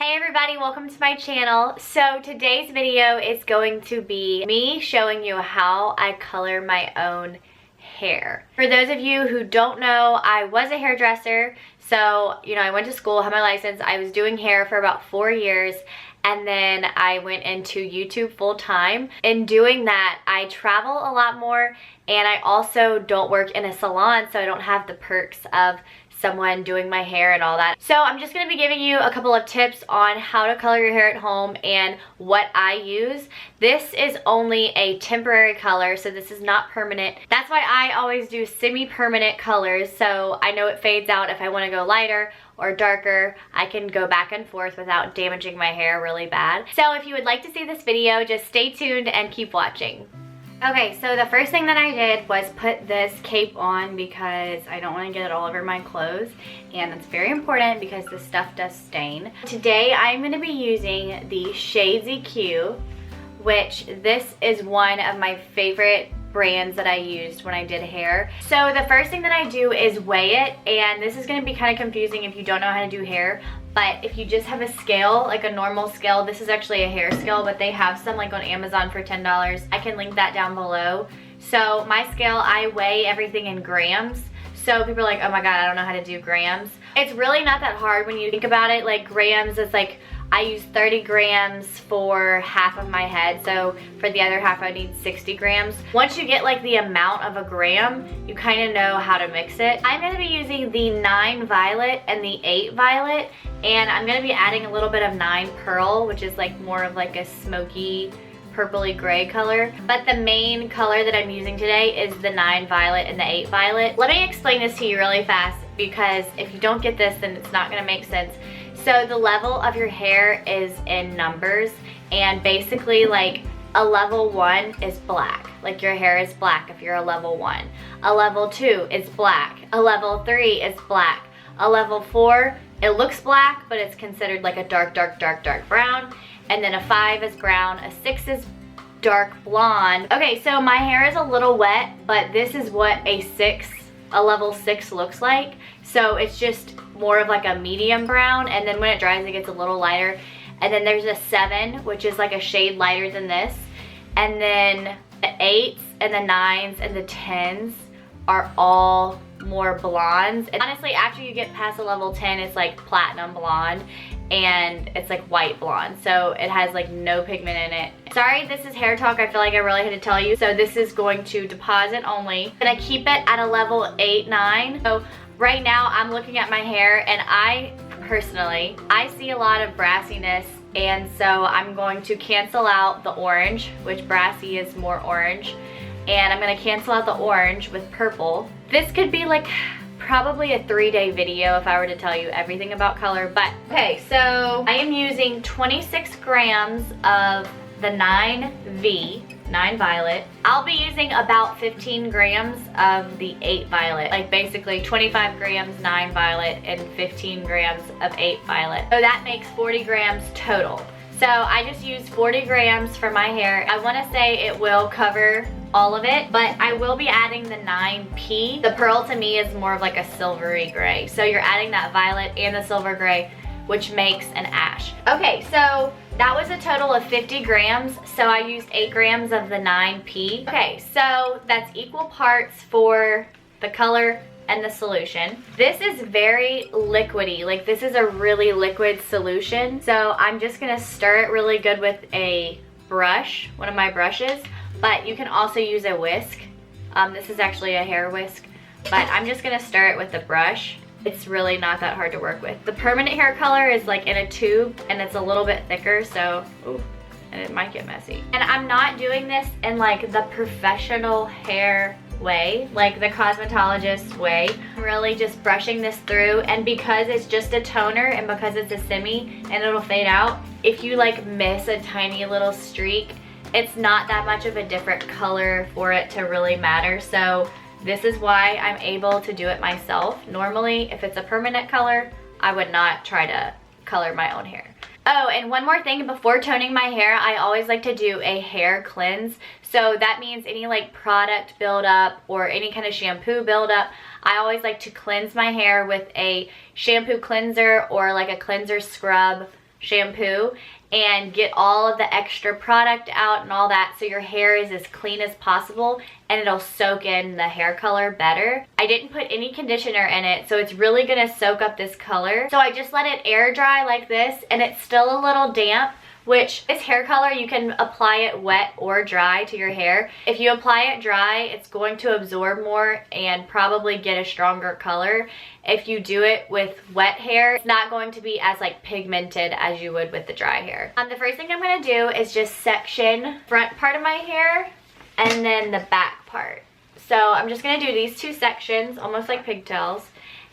Hey everybody, welcome to my channel. So today's video is going to be me showing you how I color my own hair. For those of you who don't know, I was a hairdresser. So, I went to school, had my license. I was doing hair for about 4 years. And then I went into YouTube full time. In doing that, I travel a lot more, and I also don't work in a salon, so I don't have the perks of someone doing my hair and all that. So I'm just gonna be giving you a couple of tips on how to color your hair at home and what I use. This is only a temporary color, so this is not permanent. That's why I always do semi-permanent colors, so I know it fades out. If I wanna go lighter or darker, I can go back and forth without damaging my hair really bad. So if you would like to see this video, just stay tuned and keep watching. Okay, so the first thing that I did was put this cape on because I don't want to get it all over my clothes, and it's very important because this stuff does stain. Today I'm going to be using the Shades EQ, which this is one of my favorite brands that I used when I did hair. So the first thing that I do is weigh it, and this is going to be kind of confusing if you don't know how to do hair, but if you just have a scale, like a normal scale, this is actually a hair scale, but they have some like on Amazon for $10. I can link that down below. So my scale, I weigh everything in grams. So people are like, oh my god, I don't know how to do grams. It's really not that hard when you think about it. Like grams, it's like I use 30 grams for half of my head, so for the other half I need 60 grams. Once you get like the amount of a gram, you kind of know how to mix it. I'm going to be using the 9 Violet and the 8 Violet, and I'm going to be adding a little bit of 9 Pearl, which is like more of like a smoky purpley gray color. But the main color that I'm using today is the 9 Violet and the 8 Violet. Let me explain this to you really fast, because if you don't get this, then it's not going to make sense. So the level of your hair is in numbers, and basically like a level 1 is black. Like your hair is black if you're a level 1. A level 2 is black. A level 3 is black. A level 4, it looks black, but it's considered like a dark brown. And then a 5 is brown. A 6 is dark blonde. Okay, so my hair is a little wet, but this is what a level 6 looks like. So it's just more of like a medium brown, and then when it dries it gets a little lighter. And then there's a 7, which is like a shade lighter than this. And then the 8s and the 9s and the 10s are all more blondes. And honestly, after you get past a level 10, it's like platinum blonde, and it's like white blonde, so it has like no pigment in it. Sorry, this is hair talk. I feel like I really had to tell you. So this is going to deposit only, and I keep it at a level 8, 9. So right now I'm looking at my hair, and I see a lot of brassiness, and so I'm going to cancel out the orange, which brassy is more orange, and I'm going to cancel out the orange with purple. This could be like probably a 3-day video if I were to tell you everything about color. But okay, so I am using 26 grams of the 9 Violet. I'll be using about 15 grams of the 8 Violet. Like basically 25 grams 9 Violet and 15 grams of 8 Violet. So that makes 40 grams total. So I just used 40 grams for my hair. I want to say it will cover all of it, but I will be adding the 9P. The pearl to me is more of like a silvery gray. So you're adding that violet and the silver gray, which makes an ash. Okay, so that was a total of 50 grams. So I used 8 grams of the 9P. Okay, so that's equal parts for the color and the solution. This is very liquidy. Like this is a really liquid solution. So I'm just gonna stir it really good with a brush, one of my brushes, but you can also use a whisk. This is actually a hair whisk, but I'm just gonna stir it with the brush. It's really not that hard to work with. The permanent hair color is like in a tube, and it's a little bit thicker, so, ooh, and it might get messy. And I'm not doing this in like the professional hair way, like the cosmetologist way. I'm really just brushing this through, and because it's just a toner and because it's a semi and it'll fade out, if you like miss a tiny little streak, it's not that much of a different color for it to really matter. So this is why I'm able to do it myself. Normally, if it's a permanent color, I would not try to color my own hair. Oh, and one more thing, before toning my hair, I always like to do a hair cleanse. So that means any like product buildup or any kind of shampoo buildup, I always like to cleanse my hair with a shampoo cleanser or like a cleanser scrub shampoo and get all of the extra product out and all that, so your hair is as clean as possible and it'll soak in the hair color better. I didn't put any conditioner in it, so it's really gonna soak up this color. So I just let it air dry like this, and it's still a little damp, which this hair color, you can apply it wet or dry to your hair. If you apply it dry, it's going to absorb more and probably get a stronger color. If you do it with wet hair, it's not going to be as like pigmented as you would with the dry hair. The first thing I'm gonna do is just section front part of my hair and then the back part. So I'm just gonna do these two sections, almost like pigtails.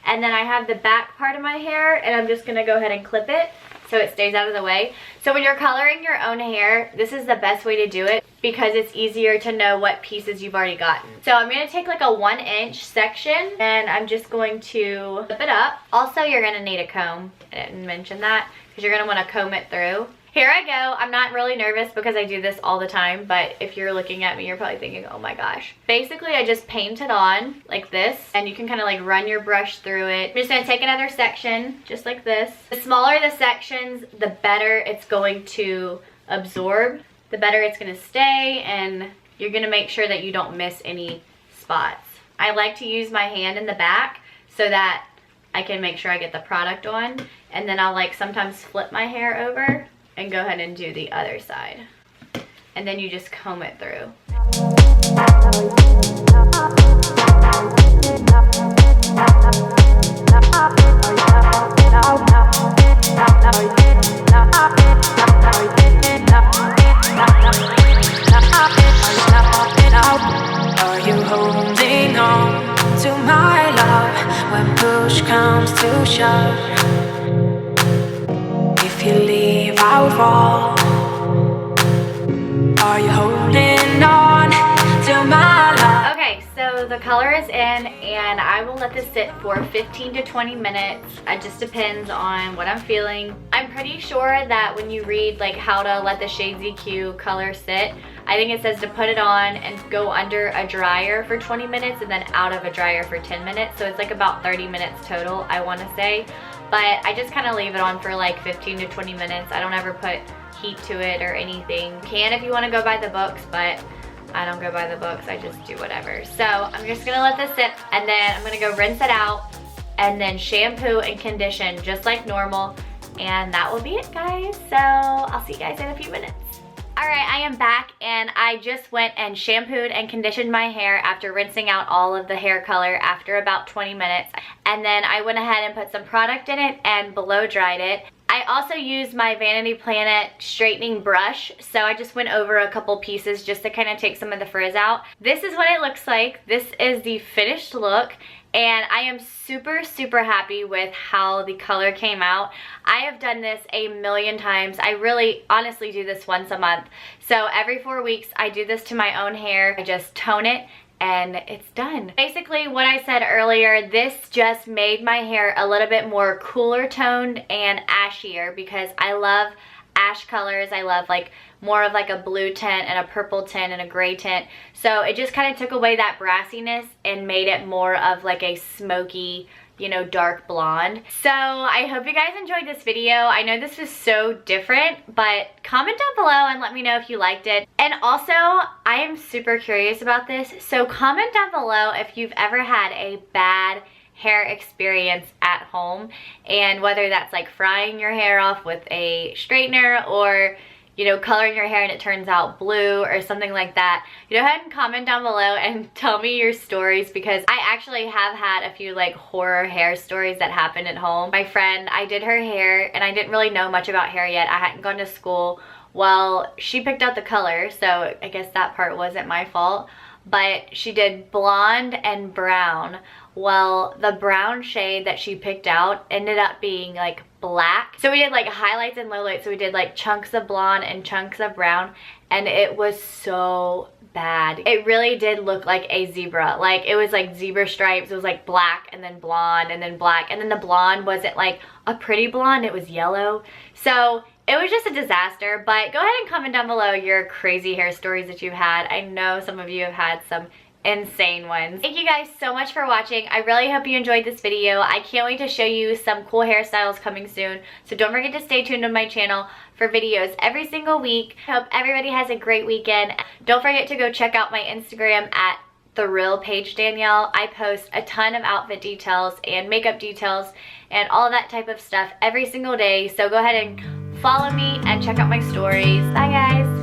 And then I have the back part of my hair, and I'm just gonna go ahead and clip it so it stays out of the way. So when you're coloring your own hair, this is the best way to do it because it's easier to know what pieces you've already gotten. So I'm gonna take like a 1-inch section, and I'm just going to flip it up. Also, you're gonna need a comb. I didn't mention that because you're gonna wanna comb it through. Here I go. I'm not really nervous because I do this all the time, but if you're looking at me, you're probably thinking, oh my gosh. Basically, I just paint it on like this, and you can kind of like run your brush through it. I'm just gonna take another section, just like this. The smaller the sections, the better it's going to absorb, the better it's gonna stay, and you're gonna make sure that you don't miss any spots. I like to use my hand in the back so that I can make sure I get the product on, and then I'll like sometimes flip my hair over and go ahead and do the other side. And then you just comb it through. Are you holding on to my love when push comes to shove? If you leave, I'll fall. Are you holding on to my love? Okay, so the color is in, and I will let this sit for 15 to 20 minutes. It just depends on what I'm feeling. I'm pretty sure that when you read like how to let the Shades EQ color sit, I think it says to put it on and go under a dryer for 20 minutes and then out of a dryer for 10 minutes. So it's like about 30 minutes total, I want to say. But I just kind of leave it on for like 15 to 20 minutes. I don't ever put heat to it or anything. You can if you want to go by the books, but I don't go by the books. I just do whatever. So I'm just going to let this sit, and then I'm going to go rinse it out and then shampoo and condition just like normal. And that will be it, guys. So I'll see you guys in a few minutes. Alright, I am back, and I just went and shampooed and conditioned my hair after rinsing out all of the hair color after about 20 minutes. And then I went ahead and put some product in it and blow dried it. I also used my Vanity Planet straightening brush, so I just went over a couple pieces just to kind of take some of the frizz out. This is what it looks like. This is the finished look, and I am super, super happy with how the color came out. I have done this a million times. I really honestly do this once a month. So every 4 weeks I do this to my own hair. I just tone it and it's done. Basically what I said earlier, this just made my hair a little bit more cooler toned and ashier because I love ash colors. I love like more of like a blue tint and a purple tint and a gray tint. So it just kind of took away that brassiness and made it more of like a smoky, you know, dark blonde. So I hope you guys enjoyed this video. I know this was so different, but comment down below and let me know if you liked it. And also, I am super curious about this. So comment down below if you've ever had a bad hair experience at home, and whether that's like frying your hair off with a straightener or, you know, coloring your hair and it turns out blue or something like that. Go ahead and comment down below and tell me your stories, because I actually have had a few like horror hair stories that happened at home. My friend, I did her hair and I didn't really know much about hair yet. I hadn't gone to school. Well, she picked out the color, so I guess that part wasn't my fault. But she did blonde and brown. Well, the brown shade that she picked out ended up being like black. So we did like highlights and lowlights. So we did like chunks of blonde and chunks of brown, and it was so bad. It really did look like a zebra. Like it was like zebra stripes. It was like black and then blonde and then black. And then the blonde wasn't like a pretty blonde. It was yellow. So it was just a disaster. But go ahead and comment down below your crazy hair stories that you've had. I know some of you have had some insane ones. Thank you guys so much for watching. I really hope you enjoyed this video. I can't wait to show you some cool hairstyles coming soon. So don't forget to stay tuned on my channel for videos every single week. I hope everybody has a great weekend. Don't forget to go check out my Instagram at The Real Paige Danielle. I post a ton of outfit details and makeup details and all that type of stuff every single day. So go ahead and follow me and check out my stories. Bye guys.